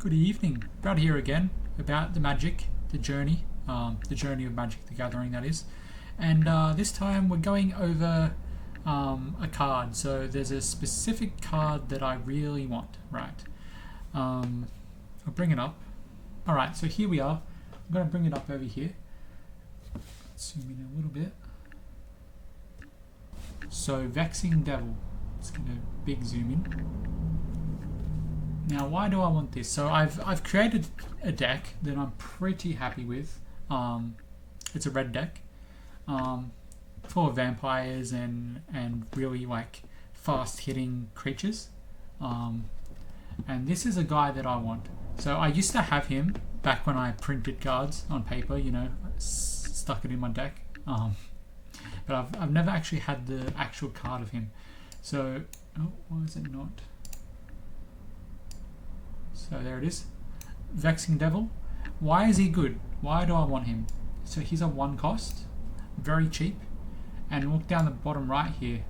Good evening. Brad here again about the magic, the journey of Magic the Gathering, that is. And this time we're going over a card. So there's a specific card that I really want, right? I'll bring it up. Alright, so here we are. I'm going to bring it up over here. Let's zoom in a little bit. So Vexing Devil. Let's get a big zoom in. Now, why do I want this? So I've created a deck that I'm pretty happy with. It's a red deck, full of vampires and really like fast hitting creatures. And this is a guy that I want. So I used to have him back when I printed cards on paper, you know, stuck it in my deck. But I've never actually had the actual card of him. So, oh, why is it not? So there it is. Vexing Devil. Why is he good? Why do I want him? So he's a 1 cost, very cheap. And look down the bottom right here.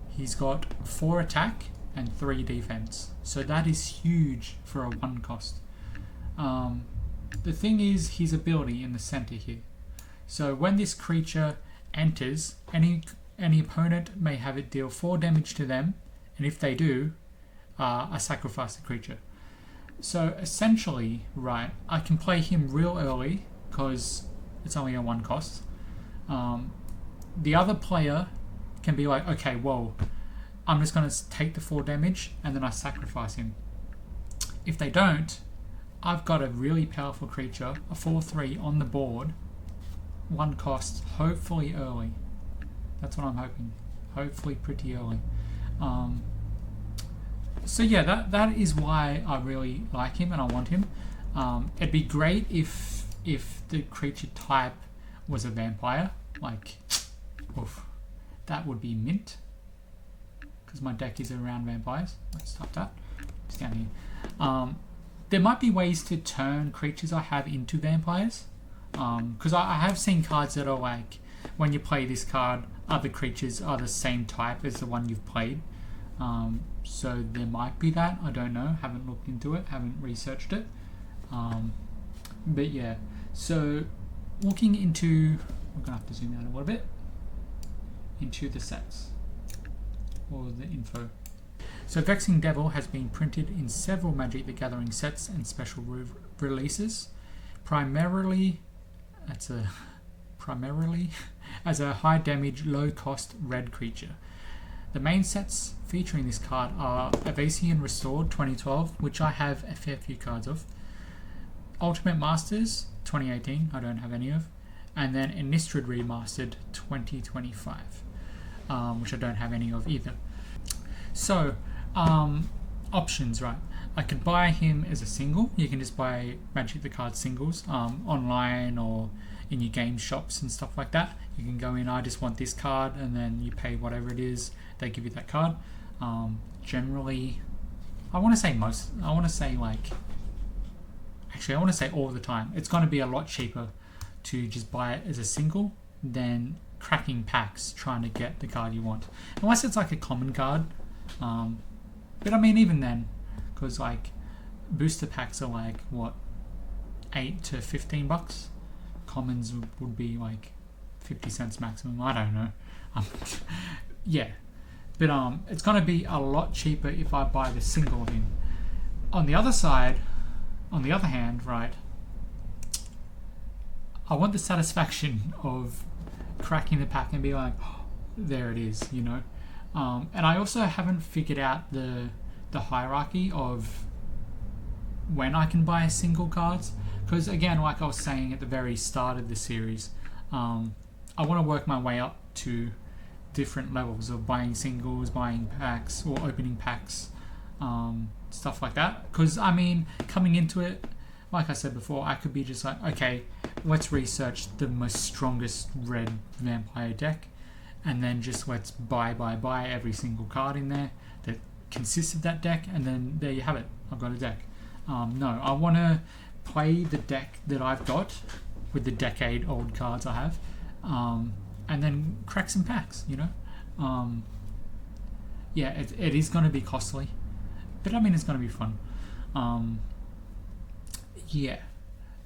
He's got 4 attack and 3 defense. So that is huge for a 1 cost. The thing is his ability in the center here. So when this creature enters, any opponent may have it deal 4 damage to them, and if they do, I sacrifice the creature. So essentially, right, I can play him real early because it's only a 1 cost. The other player can be like, okay, well, I'm just going to take the 4 damage and then I sacrifice him. If they don't, I've got a really powerful creature, a 4/3 on the board, 1 cost, hopefully early. That's what I'm hoping. Hopefully pretty early. So yeah, that is why I really like him and I want him. It'd be great if the creature type was a vampire. Like, oof, that would be mint. Because my deck is around vampires. Let's stop that. It's down here. There might be ways to turn creatures I have into vampires. Because I have seen cards that are like, when you play this card, other creatures are the same type as the one you've played. So there might be that, I don't know, haven't looked into it, haven't researched it. But yeah, so looking into, I'm going to have to zoom out a little bit, into the sets, or the info. So Vexing Devil has been printed in several Magic the Gathering sets and special releases, primarily as a high damage, low cost red creature. The main sets featuring this card are Vexing Restored 2012, which I have a fair few cards of, Ultimate Masters 2018, I don't have any of, and then Innistrad Remastered 2025, which I don't have any of either. So, options, right? I could buy him as a single. You can just buy Magic the Card singles online or in your game shops and stuff like that. You can go in, I just want this card, and then you pay whatever it is, they give you that card. Generally, I want to say all the time, it's going to be a lot cheaper to just buy it as a single than cracking packs trying to get the card you want. Unless it's like a common card. But I mean, even then, because like booster packs are like, what, 8 to 15 bucks? Commons would be like 50 cents maximum, I don't know. Yeah, but it's going to be a lot cheaper if I buy the single of him. On the other hand, right, I want the satisfaction of cracking the pack and be like, oh, there it is, you know. And I also haven't figured out the hierarchy of when I can buy single cards, because again, like I was saying at the very start of the series, I want to work my way up to different levels of buying singles, buying packs, or opening packs, stuff like that. Because I mean, coming into it, like I said before, I could be just like, okay, let's research the most strongest red vampire deck, and then just let's buy every single card in there that consists of that deck, and then there you have it, I've got a deck. No, I want to play the deck that I've got with the decade old cards I have, and then crack some packs, you know. Yeah, it is going to be costly, but I mean, it's going to be fun. yeah.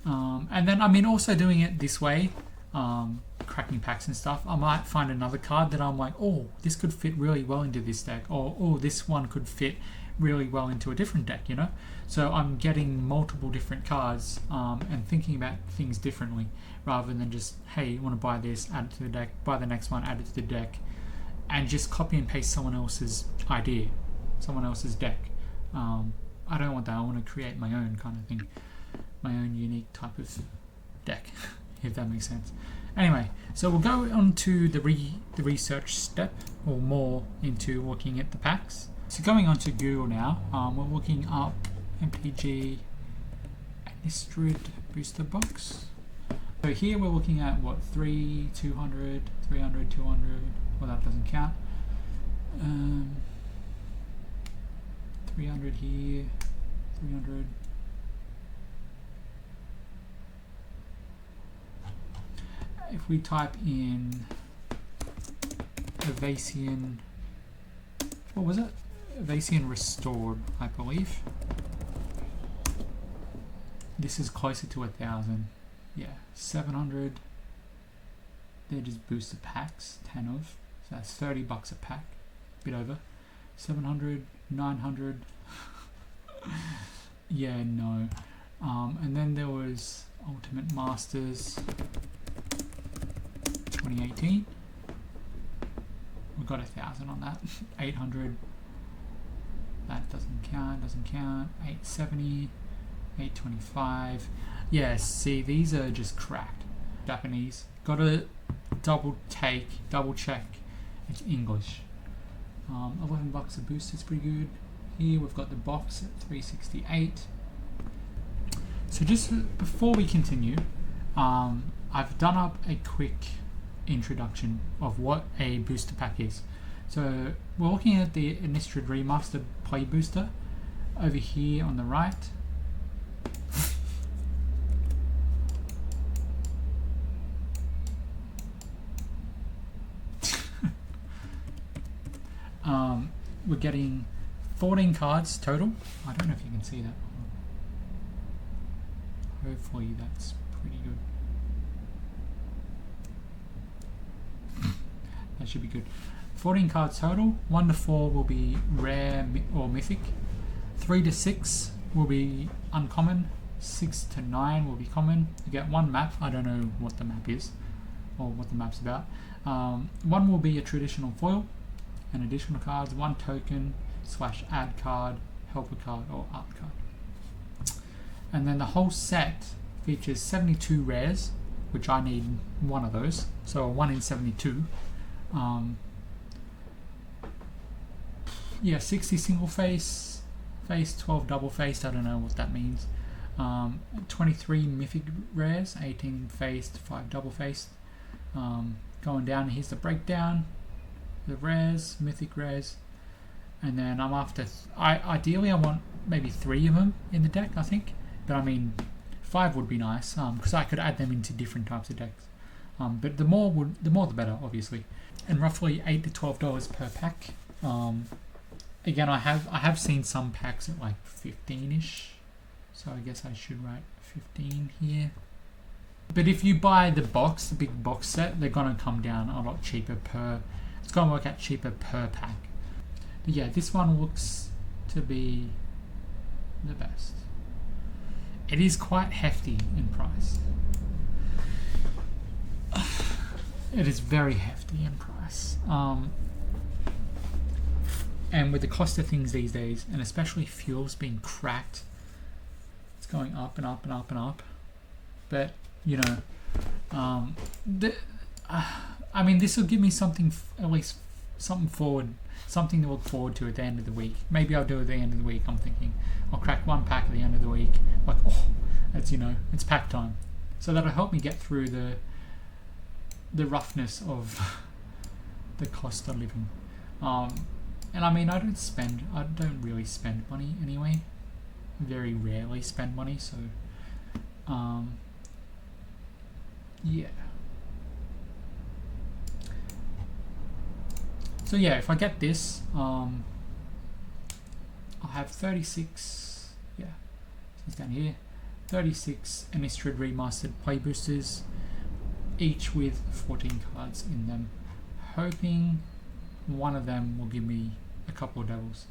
And then, I mean, also doing it this way, cracking packs and stuff, I might find another card that I'm like, oh, this could fit really well into this deck, or oh, this one could fit really well into a different deck, you know? So I'm getting multiple different cards and thinking about things differently, rather than just, hey, you want to buy this, add it to the deck, buy the next one, add it to the deck, and just copy and paste someone else's idea, someone else's deck. I don't want that. I want to create my own kind of thing, my own unique type of deck, if that makes sense. Anyway, so we'll go on to the research step, or more into looking at the packs. So going on to Google now, we're looking up MTG Innistrad booster box. So here we're looking at what, 3, 200, 300, 200, well that doesn't count. 300 here, 300. If we type in Vexing, what was it? Vexing Restored, I believe. This is closer to 1,000. Yeah, 700. They're just booster packs, 10 of. So that's $30 a pack, a bit over. 700, 900. Yeah, no. And then there was Ultimate Masters 2018. We got 1,000 on that. 800. That doesn't count. 870. 825. Yeah, see, these are just cracked. Japanese. Gotta double check. It's English. $11 a boost is pretty good. Here we've got the box at 368. So just before we continue, I've done up a quick introduction of what a booster pack is. So we're looking at the Innistrad Remastered Play Booster over here on the right. We're getting 14 cards total. I don't know if you can see that. Hopefully that's pretty good. That should be good. 14 cards total. 1 to 4 will be rare or mythic. 3 to 6 will be uncommon. 6 to 9 will be common. You get 1 map. I don't know what the map is or what the map's about. 1 will be a traditional foil and additional cards. 1 token / add card, helper card, or art card. And then the whole set features 72 rares, which I need 1 of those, so 1 in 72. Yeah, 60 single face, 12 double faced, I don't know what that means. 23 mythic rares, 18 faced, 5 double faced. Going down, here's the breakdown, the rares, mythic rares. And then I'm after, ideally I want maybe 3 of them in the deck, I think. But I mean, 5 would be nice, because I could add them into different types of decks. But the more the better, obviously. And roughly $8 to $12 per pack. Again, I have seen some packs at like 15-ish, so I guess I should write 15 here. But if you buy the box, the big box set, they're gonna come down a lot cheaper per. It's gonna work out cheaper per pack. But yeah, this one looks to be the best. It is quite hefty in price. It is very hefty in price. And with the cost of things these days, and especially fuels being cracked, it's going up and up and up and up. But you know, I mean, this will give me something, at least something to look forward to at the end of the week. Maybe I'll do it at the end of the week. I'm thinking I'll crack 1 pack at the end of the week. Like, oh, it's, you know, it's pack time. So that'll help me get through the roughness of the cost of living. And I mean, I don't really spend money anyway. Very rarely spend money, so yeah. So yeah, if I get this, I'll have 36. Yeah, so it's down here. 36 Innistrad Remastered play boosters, each with 14 cards in them. Hoping one of them will give me a couple of devils.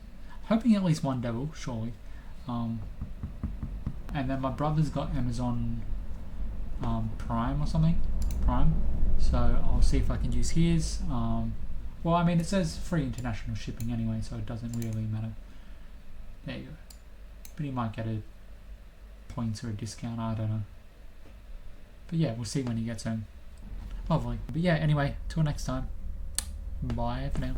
Hoping at least one devil, surely. And then my brother's got Amazon Prime or something. Prime. So I'll see if I can use his. Well, I mean, it says free international shipping anyway, so it doesn't really matter. There you go. But he might get a points or a discount, I don't know. But yeah, we'll see when he gets home. Lovely. But yeah, anyway, till next time. Bye for now.